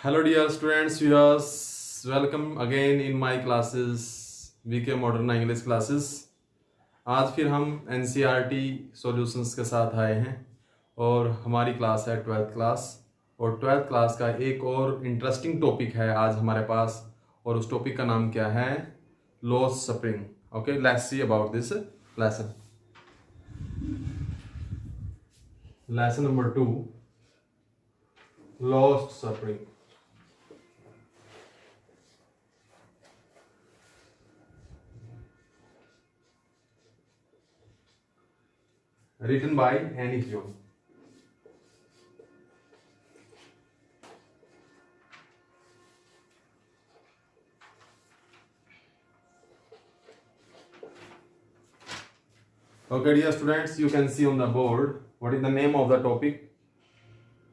Hello dear students, viewers, welcome again in my classes, VK Modern English classes। आज फिर हम NCERT solutions के साथ आए हैं और हमारी क्लास है 12th क्लास। और 12th क्लास का एक और इंटरेस्टिंग टॉपिक है आज हमारे पास, और उस टॉपिक का नाम क्या है? Lost suffering. Okay, let's see about this lesson. Lesson number 2, lost suffering. Written by Annie Jung। Okay, dear students, you can see on the board what is the name of the topic?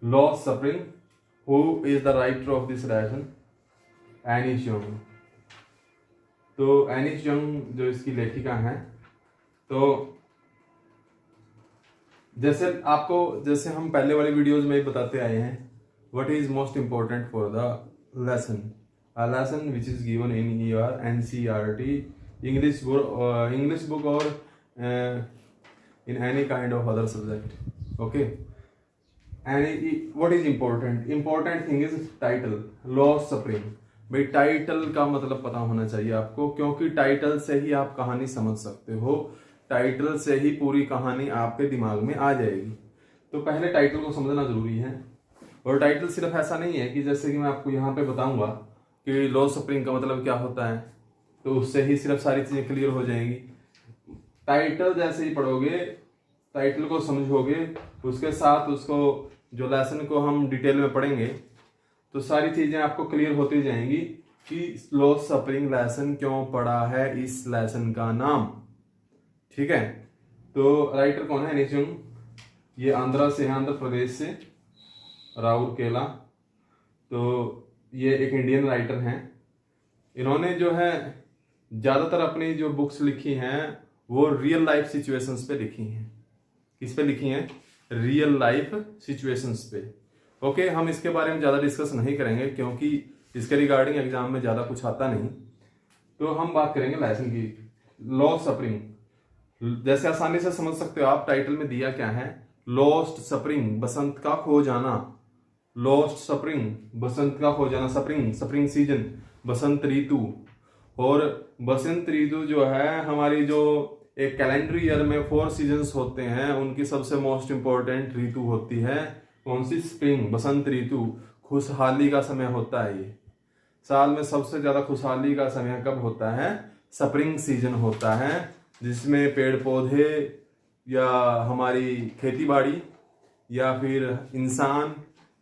Lost suffering. Who is the writer of this lesson? Annie Jung। तो any जंग जो इसकी लेखिका हैं, तो जैसे हम पहले वाली वीडियोस में बताते आए हैं, what is most important for the lesson, a lesson which is given in your NCERT English book और in any kind of other subject। okay, and what is important thing is title, lost suffering। भाई title का मतलब पता होना चाहिए आपको, क्योंकि title से ही आप कहानी समझ सकते हो, टाइटल से ही पूरी कहानी आपके दिमाग में आ जाएगी। तो पहले टाइटल को समझना जरूरी है। और टाइटल सिर्फ ऐसा नहीं है कि जैसे कि मैं आपको यहाँ पे बताऊंगा कि लॉस्ट सफरिंग का मतलब क्या होता है, तो उससे ही सिर्फ सारी चीजें क्लियर हो जाएंगी। टाइटल जैसे ही पढ़ोगे, टाइटल को समझोगे, उसके साथ उसको जो लेसन को हम डिटेल में पढ़ेंगे, तो सारी चीजें आपको क्लियर होती जाएंगी कि लॉस्ट सफरिंग लेसन क्यों पढ़ा है, इस लेसन का नाम। ठीक है, तो राइटर कौन है? एनी जंग। ये आंध्र से है, आंध्र प्रदेश से, राउरकेला। तो ये एक इंडियन राइटर हैं। इन्होंने जो है ज्यादातर अपनी जो बुक्स लिखी हैं वो रियल लाइफ सिचुएशंस पे लिखी हैं। किस पे लिखी हैं? रियल लाइफ सिचुएशंस पे। ओके, हम इसके बारे में ज्यादा डिस्कस नहीं करेंगे क्योंकि इसके रिगार्डिंग एग्जाम में ज्यादा कुछ आता नहीं। तो हम बात करेंगे लेसन की, लॉस्ट सफरिंग। जैसे आसानी से समझ सकते हो आप, टाइटल में दिया क्या है? लॉस्ट सफरिंग, बसंत का खो जाना। लॉस्ट सफरिंग, बसंत का खो जाना। सफरिंग सीजन, बसंत ऋतु। और बसंत ऋतु जो है हमारी, जो एक कैलेंडर ईयर में 4 सीजन्स होते हैं, उनकी सबसे मोस्ट इंपॉर्टेंट ऋतु होती है कौन सी? स्प्रिंग, बसंत ऋतु। खुशहाली का समय होता है ये। साल में सबसे ज्यादा खुशहाली का समय कब होता है? स्प्रिंग सीजन होता है, जिसमें पेड़ पौधे या हमारी खेती बाड़ी या फिर इंसान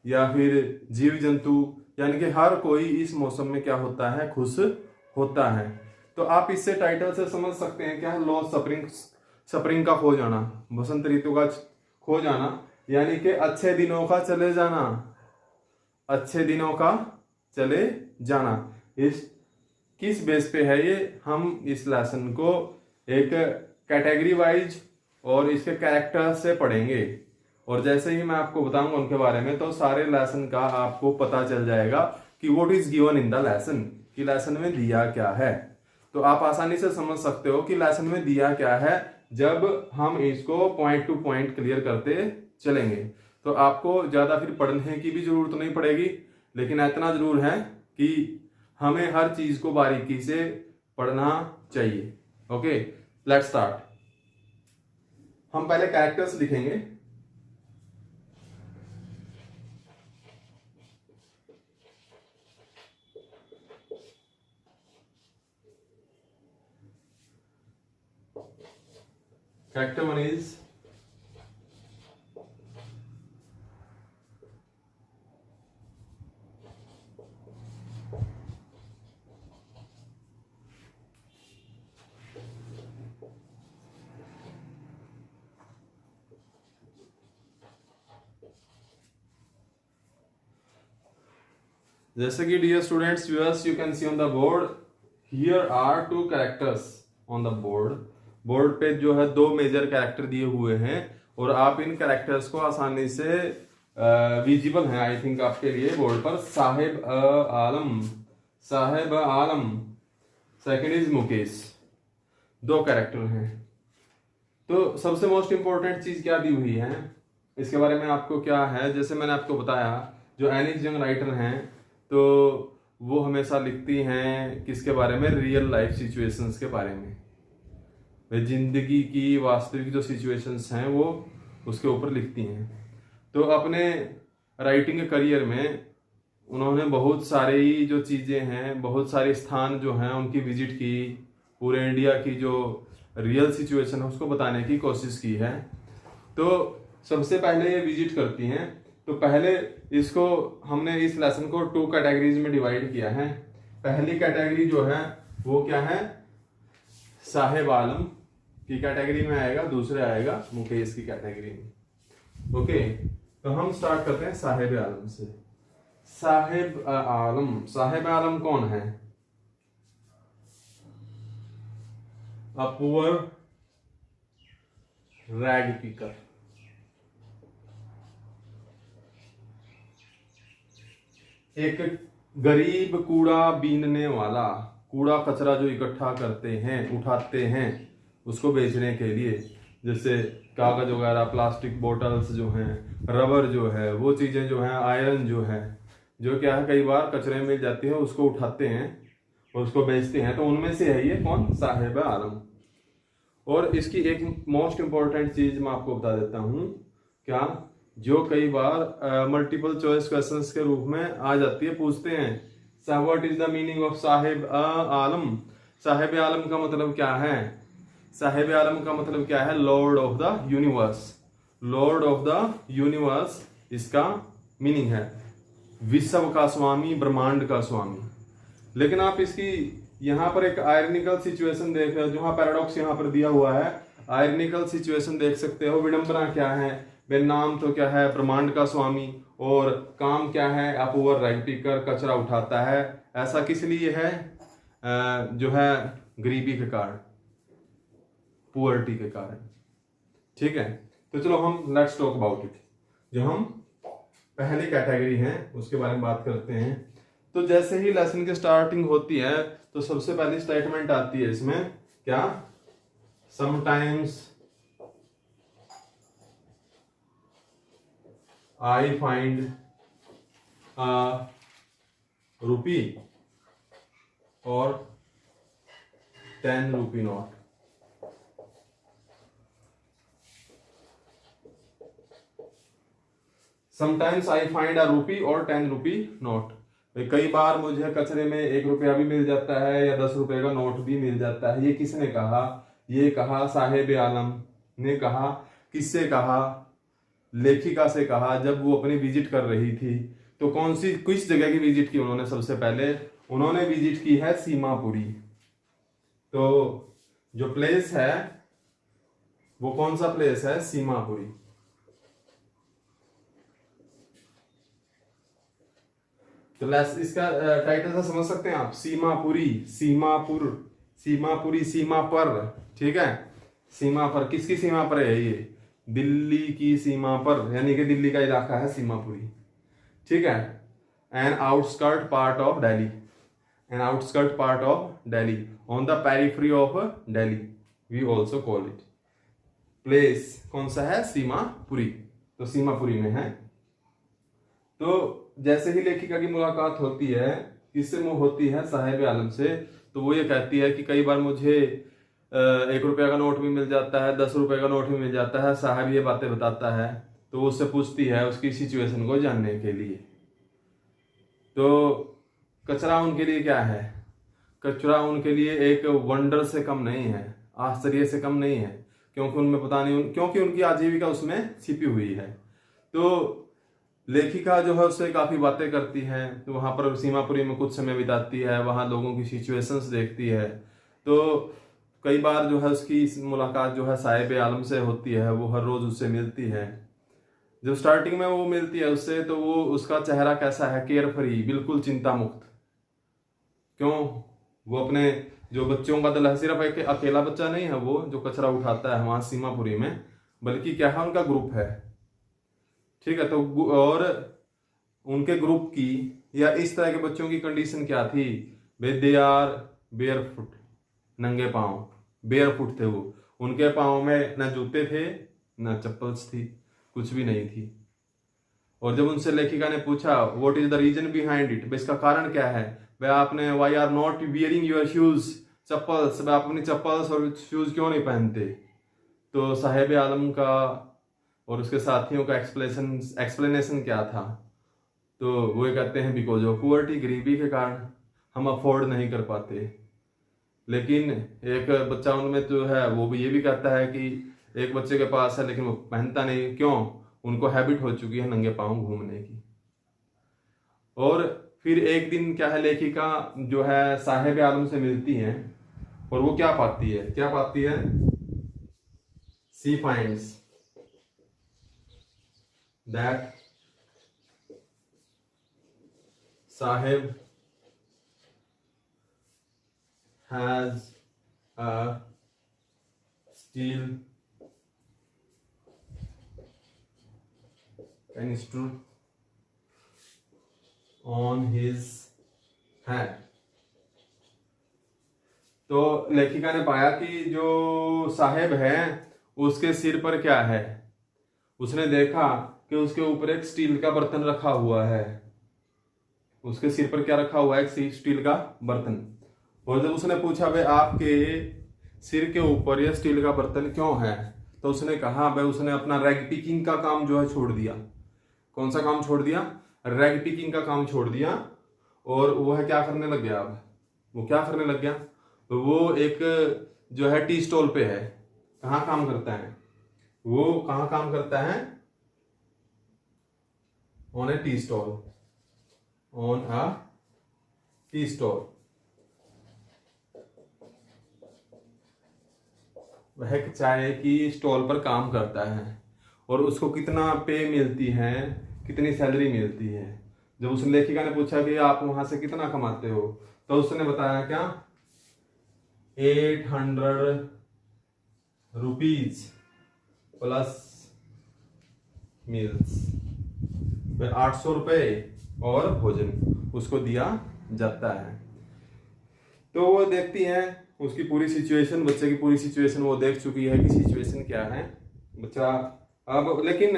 या फिर जीव जंतु, यानी कि हर कोई इस मौसम में क्या होता है? खुश होता है। तो आप इससे टाइटल से समझ सकते हैं क्या? लॉस्ट सफरिंग, सफरिंग का खो जाना, बसंत ऋतु का खो जाना, यानी कि अच्छे दिनों का चले जाना, अच्छे दिनों का चले जाना। इस किस बेस पे है ये? हम इस लेसन को एक कैटेगरी वाइज और इसके कैरेक्टर से पढ़ेंगे, और जैसे ही मैं आपको बताऊंगा उनके बारे में, तो सारे लेसन का आपको पता चल जाएगा कि what is given in the lesson, कि लेसन में दिया क्या है। तो आप आसानी से समझ सकते हो कि लेसन में दिया क्या है जब हम इसको पॉइंट टू पॉइंट क्लियर करते चलेंगे। तो आपको ज्यादा फिर पढ़ने की भी जरूरत नहीं पड़ेगी, लेकिन इतना जरूर है कि हमें हर चीज को बारीकी से पढ़ना चाहिए। Okay, let's start. हम पहले कैरेक्टर्स लिखेंगे। Character 1 is जैसे कि dear students, viewers, you can see on the board, here are 2 characters on the board. Board पे जो है 2 मेजर कैरेक्टर दिए हुए हैं, और आप इन कैरेक्टर्स को आसानी से विजिबल हैं आई थिंक आपके लिए बोर्ड पर। साहेब आलम, सेकंड इज मुकेश, दो कैरेक्टर हैं। तो सबसे मोस्ट इंपॉर्टेंट चीज क्या दी हुई है इसके बारे में आपको क्या है, जैसे मैंने आपको बताया जो एनिस यंग राइटर हैं तो वो हमेशा लिखती हैं किसके बारे में, रियल लाइफ सिचुएशंस के बारे में। वे जिंदगी की वास्तविक जो सिचुएशंस हैं वो उसके ऊपर लिखती हैं। तो अपने राइटिंग करियर में उन्होंने बहुत सारी जो चीज़ें हैं, बहुत सारे स्थान जो हैं उनकी विजिट की, पूरे इंडिया की जो रियल सिचुएशन है उसको बताने की कोशिश की है। तो सबसे पहले ये विजिट करती हैं। तो पहले इसको हमने इस लेसन को 2 कैटेगरीज में डिवाइड किया है। पहली कैटेगरी जो है वो क्या है, साहेब आलम की कैटेगरी में आएगा, दूसरे आएगा मुकेश की कैटेगरी में। ओके, तो हम स्टार्ट करते हैं साहेब आलम से। साहेब आलम कौन है? अ पुअर रैग पिकर, एक गरीब कूड़ा बीनने वाला, कूड़ा कचरा जो इकट्ठा करते हैं, उठाते हैं उसको बेचने के लिए, जैसे कागज वगैरह, प्लास्टिक बोतल्स जो हैं, रबर जो है, वो चीजें जो हैं, आयरन जो है, जो क्या है कई बार कचरे में मिल जाती है, उसको उठाते हैं और उसको बेचते हैं। तो उनमें से है ये कौन, साहेब आलम। और इसकी एक मोस्ट इंपॉर्टेंट चीज मैं आपको बता देता हूँ, क्या, जो कई बार मल्टीपल चॉइस क्वेश्चंस के रूप में आ जाती है, पूछते हैं what is the meaning of Sahib Alam. साहेब आलम का मतलब क्या है? साहेब आलम का मतलब क्या है? Lord of the universe. Lord of the universe इसका मीनिंग है, विश्व का स्वामी, ब्रह्मांड का स्वामी। लेकिन आप इसकी यहाँ पर एक आयरनिकल सिचुएशन देख रहे हो, जहां पैराडॉक्स यहाँ पर दिया हुआ है, आयरनिकल सिचुएशन देख सकते हो। विडंबना क्या है? वे नाम तो क्या है, ब्रह्मांड का स्वामी, और काम क्या है, अपुअर रैग पिकर, कचरा उठाता है। ऐसा किस लिए है? जो है गरीबी के कारण, पुअर्टी के कारण। ठीक है, तो चलो हम लेट्स टॉक अबाउट इट। जो हम पहली कैटेगरी है उसके बारे में बात करते हैं। तो जैसे ही लेसन की स्टार्टिंग होती है तो सबसे पहली स्टेटमेंट आती है इसमें, क्या, sometimes I find a rupee और 10 rupee note. Sometimes I find a rupee और 10 रुपी नोट। कई बार मुझे कचरे में 1 रुपया भी मिल जाता है या 10 रुपए का नोट भी मिल जाता है। ये किसने कहा? ये कहा साहेब आलम ने कहा। किससे कहा? लेखिका से कहा, जब वो अपनी विजिट कर रही थी। तो कौन सी, किस जगह की विजिट की उन्होंने? सबसे पहले उन्होंने विजिट की है सीमापुरी। तो जो प्लेस है वो कौन सा प्लेस है? सीमापुरी। तो इसका टाइटल से समझ सकते हैं आप, सीमापुरी, सीमापुर, सीमापुरी, सीमा पर। ठीक है, सीमा पर, किसकी सीमा पर है ये? दिल्ली की सीमा पर, यानी कि दिल्ली का इलाका है सीमापुरी। ठीक है, an outskirt part of Delhi, an outskirt part of Delhi, on the periphery of Delhi, we also call it. Place कौन सा है? सीमापुरी। तो सीमापुरी में है। तो जैसे ही लेखिका की मुलाकात होती है, किससे मुंह होती है? साहेब आलम से। तो वो ये कहती है कि कई बार मुझे 1 रुपया का नोट भी मिल जाता है, 10 रुपए का नोट भी मिल जाता है। साहब ये बातें बताता है। तो वो उससे पूछती है उसकी सिचुएशन को जानने के लिए। तो कचरा उनके लिए क्या है? कचरा उनके लिए एक वंडर से कम नहीं है, आश्चर्य से कम नहीं है, क्योंकि उनमें पता नहीं, क्योंकि उनकी आजीविका उसमें छिपी हुई है। तो लेखिका जो है उससे काफी बातें करती है। तो वहां पर सीमापुरी में कुछ समय बिताती है, वहां लोगों की सिचुएशंस देखती है। तो कई बार जो है उसकी मुलाकात जो है साहिब आलम से होती है, वो हर रोज उससे मिलती है। जब स्टार्टिंग में वो मिलती है उससे, तो वो उसका चेहरा कैसा है? केयर फ्री, बिल्कुल चिंता मुक्त। क्यों? वो अपने जो बच्चों का दल है, सिर्फ एक अकेला बच्चा नहीं है वो जो कचरा उठाता है वहां सीमापुरी में, बल्कि क्या है, उनका ग्रुप है। ठीक है। तो और उनके ग्रुप की या इस तरह के बच्चों की कंडीशन क्या थी, वे दे आर बेयर फुट, नंगे पाँव, बेयर फुट थे वो, उनके पाँव में न जूते थे न चप्पल्स थी, कुछ भी नहीं थी। और जब उनसे लेखिका ने पूछा what is the reason behind it, इसका कारण क्या है, वह आपने why are not wearing your shoes, chappals, वह आप अपनी चप्पल्स और शूज क्यों नहीं पहनते। तो साहेब आलम का और उसके साथियों का एक्सप्लेनेशन क्या था, तो वो कहते हैं बिकॉज ऑफ पुअर्टी, गरीबी के कारण हम अफोर्ड नहीं कर पाते। लेकिन एक बच्चा उनमें जो है वो भी ये भी कहता है कि एक बच्चे के पास है लेकिन वो पहनता नहीं, क्यों, उनको हैबिट हो चुकी है नंगे पाँव घूमने की। और फिर एक दिन क्या है, लेखिका जो है साहेब आलम से मिलती है और वो क्या पाती है, she finds that Saheb has a steel canister on his head। तो लेखिका ने पाया कि जो साहेब है उसके सिर पर क्या है, उसने देखा कि उसके ऊपर एक स्टील का बर्तन रखा हुआ है, उसके सिर पर क्या रखा हुआ है, एक स्टील का बर्तन। और जब उसने पूछा भाई आपके सिर के ऊपर यह स्टील का बर्तन क्यों है, तो उसने कहा भाई उसने अपना रैग पिकिंग का काम जो है छोड़ दिया। कौन सा काम छोड़ दिया, रैग पिकिंग का काम छोड़ दिया। और वो है क्या करने लग गया, अब वो क्या करने लग गया, तो वो एक जो है टी स्टॉल पे है, कहाँ काम करता है वो, कहाँ काम करता है, on A tea stall, on a tea stall. वह एक चाय की स्टॉल पर काम करता है और उसको कितना पे मिलती है, कितनी सैलरी मिलती है। जब उस लेखिका ने पूछा कि आप वहां से कितना कमाते हो, तो उसने बताया क्या, 800 रुपीज प्लस मील्स, 800 रुपए और भोजन उसको दिया जाता है। तो वो देखती है उसकी पूरी सिचुएशन, बच्चे की पूरी सिचुएशन वो देख चुकी है कि सिचुएशन क्या है बच्चा। अब लेकिन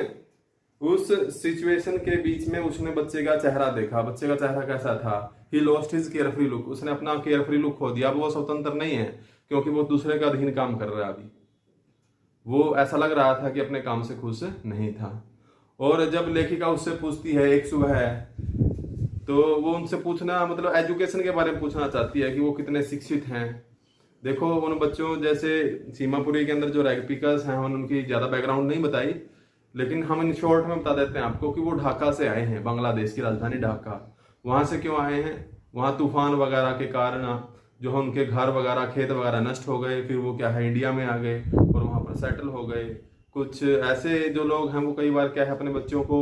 उस सिचुएशन के बीच में उसने बच्चे का चेहरा देखा, बच्चे का चेहरा कैसा था, he lost his carefree look, उसने अपना केयरफ्री लुक खो दिया। अब वो स्वतंत्र नहीं है क्योंकि वो दूसरे का अधीन काम कर रहा है। अभी वो ऐसा लग रहा था कि अपने काम से खुश नहीं था। और जब लेखिका उससे पूछती है एक सुबह है, तो वो उनसे पूछना मतलब एजुकेशन के बारे में पूछना चाहती है कि वो कितने शिक्षित हैं। देखो उन बच्चों जैसे सीमापुरी के अंदर जो रैग पिकर्स हैं, हमने उनकी ज़्यादा बैकग्राउंड नहीं बताई, लेकिन हम इन शॉर्ट में बता देते हैं आपको कि वो ढाका से आए हैं, बांग्लादेश की राजधानी ढाका। वहाँ से क्यों आए हैं, वहाँ तूफान वगैरह के कारण जो है उनके घर वगैरह खेत वगैरह नष्ट हो गए, फिर वो क्या है इंडिया में आ गए और वहाँ पर सेटल हो गए। कुछ ऐसे जो लोग हैं वो कई बार क्या है अपने बच्चों को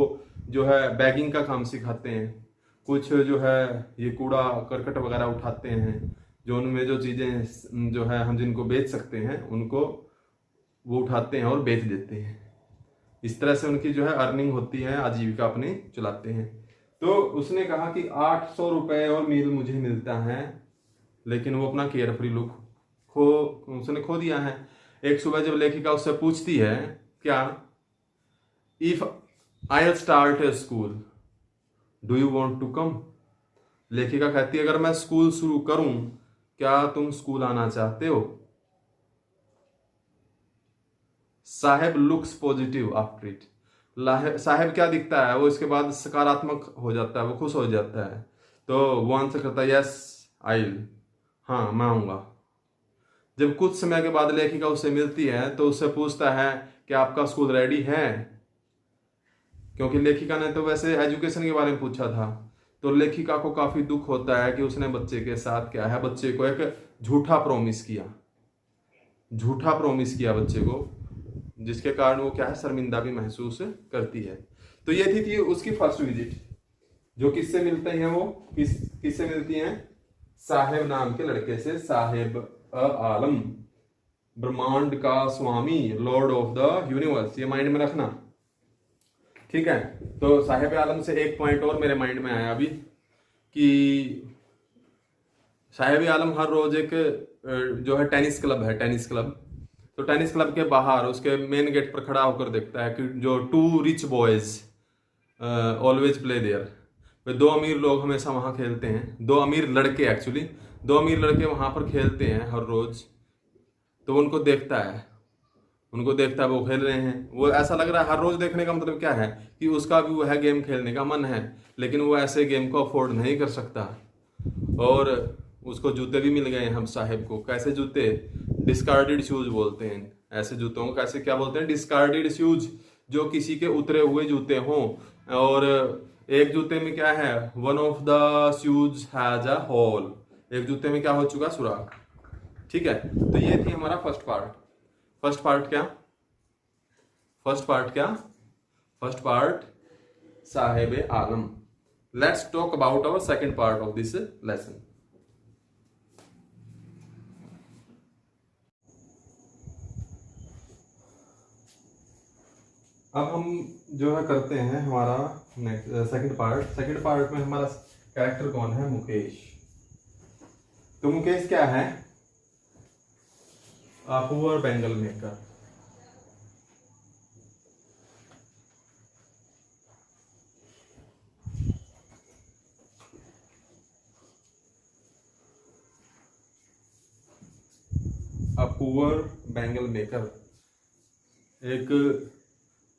जो है बैगिंग का काम सिखाते हैं, कुछ जो है ये कूड़ा करकट वगैरह उठाते हैं, जो उनमें जो चीज़ें जो है हम जिनको बेच सकते हैं उनको वो उठाते हैं और बेच देते हैं। इस तरह से उनकी जो है अर्निंग होती है, आजीविका अपनी चलाते हैं। तो उसने कहा कि 800 रुपये और मील मुझे मिलता है, लेकिन वो अपना केयर फ्री लुक उसने खो दिया है। एक सुबह जब लेखिका उससे पूछती है क्या, if I start a school do you want to come, लेखिका कहती है अगर मैं स्कूल शुरू करूं क्या तुम स्कूल आना चाहते हो। साहेब लुक्स पॉजिटिव आफ्टर इट, साहेब क्या दिखता है वो इसके बाद सकारात्मक हो जाता है, वो खुश हो जाता है। तो वो आंसर करता है यस आई विल, हाँ मैं आऊंगा। जब कुछ समय के बाद लेखिका उससे मिलती है तो उससे पूछता है कि आपका स्कूल रेडी है, क्योंकि लेखिका ने तो वैसे एजुकेशन के बारे में पूछा था। तो लेखिका को काफी दुख होता है कि उसने बच्चे के साथ क्या है, बच्चे को एक झूठा प्रॉमिस किया बच्चे को, जिसके कारण वो क्या है शर्मिंदा भी महसूस करती है। तो ये थी उसकी फर्स्ट विजिट, जो किससे मिलते हैं, वो किससे मिलती हैं, साहेब नाम के लड़के से। साहेब आलम, ब्रह्मांड का स्वामी, लॉर्ड ऑफ द यूनिवर्स, ये माइंड में रखना, ठीक है। तो साहिब आलम से एक पॉइंट और मेरे माइंड में आया अभी कि साहिब आलम हर रोज एक जो है टेनिस क्लब है, टेनिस क्लब, तो टेनिस क्लब के बाहर उसके मेन गेट पर खड़ा होकर देखता है कि जो 2 rich boys always play there, वे 2 अमीर लोग हमेशा वहाँ खेलते हैं, 2 अमीर लड़के एक्चुअली, 2 अमीर लड़के वहाँ पर खेलते हैं हर रोज। तो उनको देखता है, वो खेल रहे हैं, वो ऐसा लग रहा है, हर रोज देखने का मतलब क्या है कि उसका भी वो है गेम खेलने का मन है, लेकिन वो ऐसे गेम को अफोर्ड नहीं कर सकता। और उसको जूते भी मिल गए हम साहेब को। कैसे जूते? डिस्कार्डेड शूज बोलते हैं ऐसे जूतों को। कैसे, क्या बोलते हैं? डिस्कार्डेड शूज, जो किसी के उतरे हुए जूते हों। और एक जूते में क्या है, one of the shoes has a hole, एक जूते में क्या हो चुका, सुराख। ठीक है, तो ये थी हमारा first part. First part Sahib Alam. Let's talk about our second part of this lesson. अब हम जो है करते हैं हमारा नेक्स्ट सेकंड पार्ट में हमारा कैरेक्टर कौन है? मुकेश। तो मुकेश क्या है? Poor Bengal maker. Poor bangle maker, एक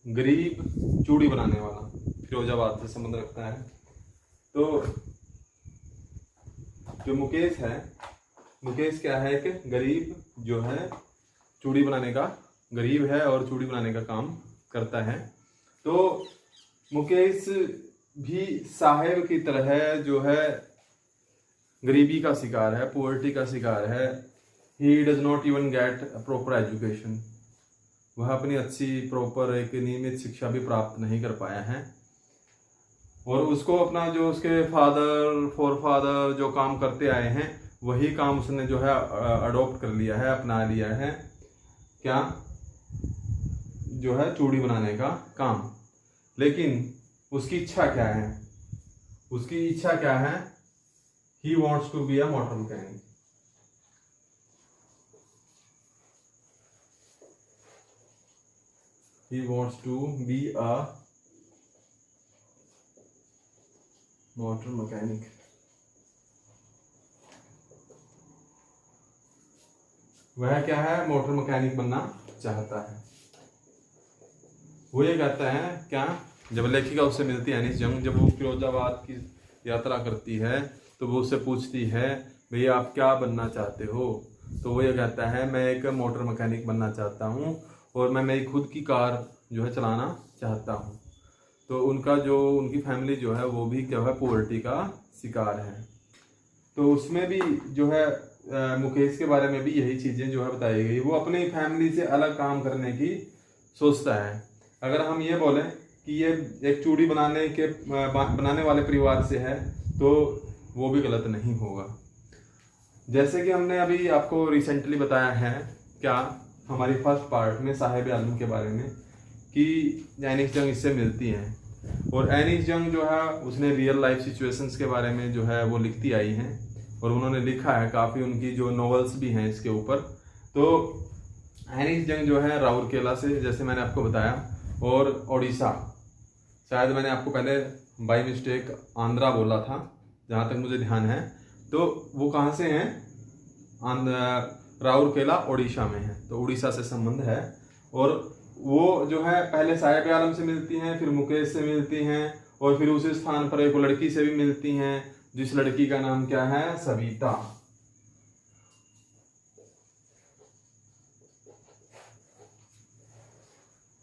गरीब चूड़ी बनाने वाला, फिरोजाबाद से संबंध रखता है। तो जो मुकेश है, मुकेश क्या है? एक गरीब जो है चूड़ी बनाने का, गरीब है और चूड़ी बनाने का काम करता है। तो मुकेश भी साहेब की तरह जो है गरीबी का शिकार है, पुअर्टी का शिकार है। He does not even get proper education, वह अपनी अच्छी प्रॉपर एक नियमित शिक्षा भी प्राप्त नहीं कर पाया है। और उसको अपना जो उसके फादर जो काम करते आए हैं, वही काम उसने जो है अडॉप्ट कर लिया है, अपना लिया है। क्या? जो है चूड़ी बनाने का काम। लेकिन उसकी इच्छा क्या है? उसकी इच्छा क्या है? He wants to be a motor mechanic. He wants to be a motor mechanic. वह क्या है? मोटर मैकेनिक बनना चाहता है। वो ये कहता है क्या, जब लेखिका उससे मिलती है एनिस जंग, जब वो फिरोजाबाद की यात्रा करती है तो वो उससे पूछती है भैया आप क्या बनना चाहते हो? तो वो ये कहता है मैं एक मोटर मैकेनिक बनना चाहता हूँ और मैं मेरी खुद की कार जो है चलाना चाहता हूँ। तो उनकी फैमिली जो है वो भी क्या है, पॉवर्टी का शिकार है। तो उसमें भी जो है मुकेश के बारे में भी यही चीज़ें जो है बताई गई। वो अपनी फैमिली से अलग काम करने की सोचता है। अगर हम ये बोलें कि ये एक चूड़ी बनाने वाले परिवार से है तो वो भी गलत नहीं होगा। जैसे कि हमने अभी आपको रिसेंटली बताया है क्या, हमारी फर्स्ट पार्ट में साहिब आलम के बारे में, कि एनिस जंग इससे मिलती हैं। और एनिस जंग जो है उसने रियल लाइफ सिचुएशंस के बारे में जो है वो लिखती आई हैं और उन्होंने लिखा है काफ़ी, उनकी जो नॉवेल्स भी हैं इसके ऊपर। तो एनिस जंग जो है राउरकेला से, जैसे मैंने आपको बताया, और उड़ीसा, शायद मैंने आपको पहले बाय मिस्टेक आंध्रा बोला था जहाँ तक मुझे ध्यान है। तो वो कहाँ से हैं? राउरकेला उड़ीसा में है, तो उड़ीसा से संबंध है। और वो जो है पहले साहिब आलम से मिलती हैं, फिर मुकेश से मिलती हैं, और फिर उसी स्थान पर एक लड़की से भी मिलती हैं, जिस लड़की का नाम क्या है? सविता।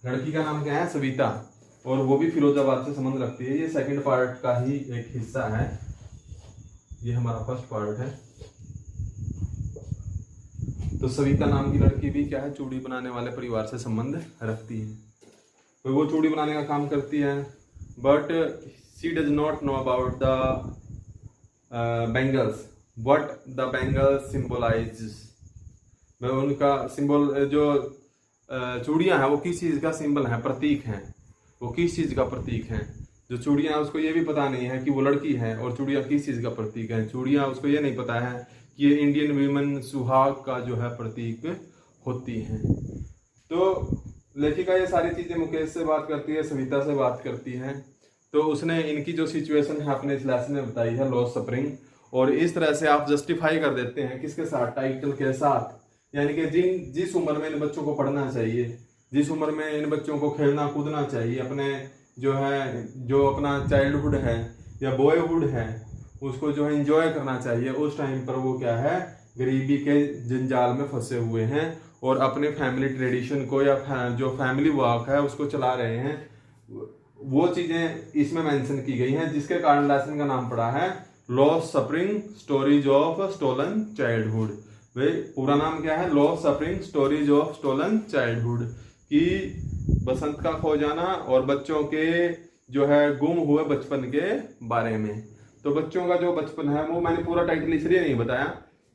लड़की का नाम क्या है? सविता। और वो भी फिरोजाबाद से संबंध रखती है। ये सेकंड पार्ट का ही एक हिस्सा है, ये हमारा फर्स्ट पार्ट है। तो सविता नाम की लड़की भी क्या है? चूड़ी बनाने वाले परिवार से संबंध रखती है। तो वो चूड़ी बनाने का काम करती है, but she does not know about the bangles, what the bangles symbolize. उनका सिंबल जो चूड़ियां हैं वो किस चीज का सिंबल है, प्रतीक हैं। वो किस चीज़ का प्रतीक है। जो चूड़ियाँ उसको ये भी पता नहीं है कि वो लड़की है और चूड़ियाँ किस चीज़ का प्रतीक है। चूड़ियाँ उसको ये नहीं पता है कि ये इंडियन वीमेन सुहाग का जो है प्रतीक होती हैं। तो लेखिका ये सारी चीज़ें मुकेश से बात करती है, सविता से बात करती है। तो उसने इनकी जो सिचुएशन है अपने इस लेसन में बताई है, लॉस सफरिंग, और इस तरह से आप जस्टिफाई कर देते हैं किसके साथ, टाइटल के साथ। यानी कि जिस उम्र में इन बच्चों को पढ़ना चाहिए, जिस उम्र में इन बच्चों को खेलना कूदना चाहिए, अपने जो अपना चाइल्डहुड है या बॉयहुड है उसको जो है एंजॉय करना चाहिए, उस टाइम पर वो क्या है, गरीबी के जंजाल में फंसे हुए हैं और अपने फैमिली ट्रेडिशन को या जो फैमिली वर्क है उसको चला रहे हैं। वो चीजें इसमें मेंशन की गई हैं, जिसके कारण लेसन का नाम पड़ा है loss suffering stories of stolen childhood. वे पूरा नाम क्या है, loss suffering stories of stolen childhood, कि बसंत का खो जाना और बच्चों के जो है गुम हुए बचपन के बारे में। तो बच्चों का जो बचपन है वो मैंने पूरा टाइटल इसलिए नहीं बताया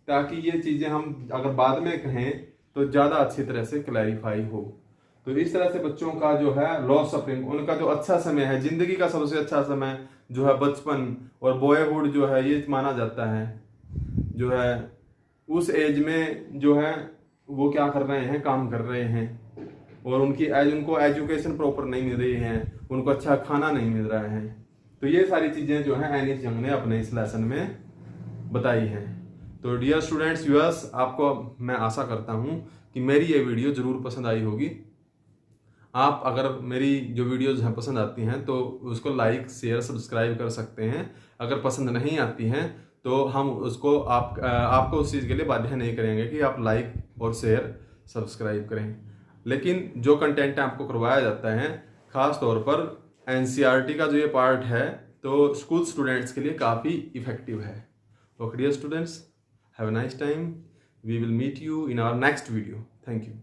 ताकि ये चीजें हम अगर बाद में कहें तो ज्यादा अच्छी तरह से क्लैरिफाई हो। तो इस तरह से बच्चों का जो है लॉस सफरिंग, उनका जो अच्छा समय है, जिंदगी का सबसे अच्छा समय जो है बचपन और बॉयहुड जो है, ये माना जाता है जो है उस एज में जो है वो क्या कर रहे हैं, काम कर रहे हैं और उनको एजुकेशन प्रॉपर नहीं मिल रही है, उनको अच्छा खाना नहीं मिल रहा है। तो ये सारी चीजें जो है एनिस यंग ने अपने इस लेसन में बताई हैं। तो डियर स्टूडेंट्स व्यूअर्स, आपको मैं आशा करता हूं कि मेरी ये वीडियो जरूर पसंद आई होगी। आप अगर मेरी जो वीडियोज़ हैं पसंद आती हैं तो उसको लाइक शेयर सब्सक्राइब कर सकते हैं। अगर पसंद नहीं आती हैं तो हम उसको आपको उस चीज़ के लिए बाध्य नहीं करेंगे कि आप लाइक और शेयर सब्सक्राइब करें। लेकिन जो कंटेंट आपको करवाया जाता है ख़ास तौर पर एनसीईआरटी का जो ये पार्ट है तो स्कूल स्टूडेंट्स के लिए काफ़ी इफेक्टिव है। Okay dear students, have a nice time. We will meet you in our next video. Thank you.